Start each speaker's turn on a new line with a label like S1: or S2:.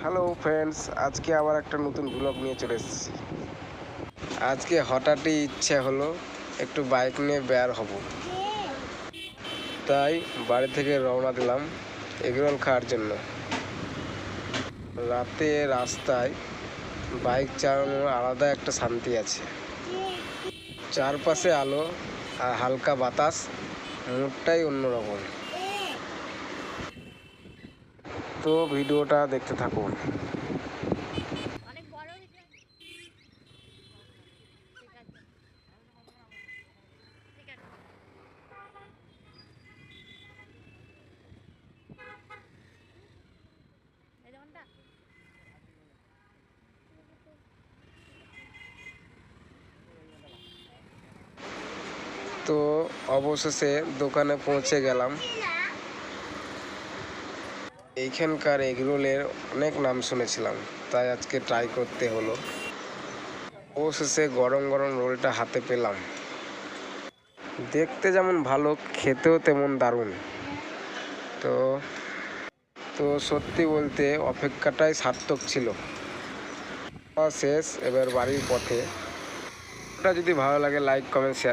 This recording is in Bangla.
S1: হ্যালো ফ্রেন্ডস, আজকে আবার একটা নতুন ব্লগ নিয়ে চলে এসেছি। আজকে হঠাৎই ইচ্ছে হলো একটু বাইক নিয়ে বের হব, তাই বাড়ি থেকে রওনা দিলাম এগরোল খাওয়ার জন্য। রাতে রাস্তায় বাইক চালানোর আলাদা একটা শান্তি আছে। চারপাশে আলো আর হালকা বাতাস, মুডটাই অন্যরকম। তো ভিডিওটা দেখতে থাকুন। তো অবশেষে দোকানে পৌঁছে গেলাম। এইখানকার এগরোলের অনেক নাম শুনেছিলাম, তাই আজকে ট্রাই করতে হলো। অবশেষে গরম গরম রোলটা হাতে পেলাম। দেখতে যেমন ভালো, খেতেও তেমন দারুণ। তো তো সত্যি বলতে অপেক্ষাটাই সার্থক ছিল। শেষ, এবার বাড়ির পথে। ওটা যদি ভালো লাগে লাইক কমেন্ট শেয়ার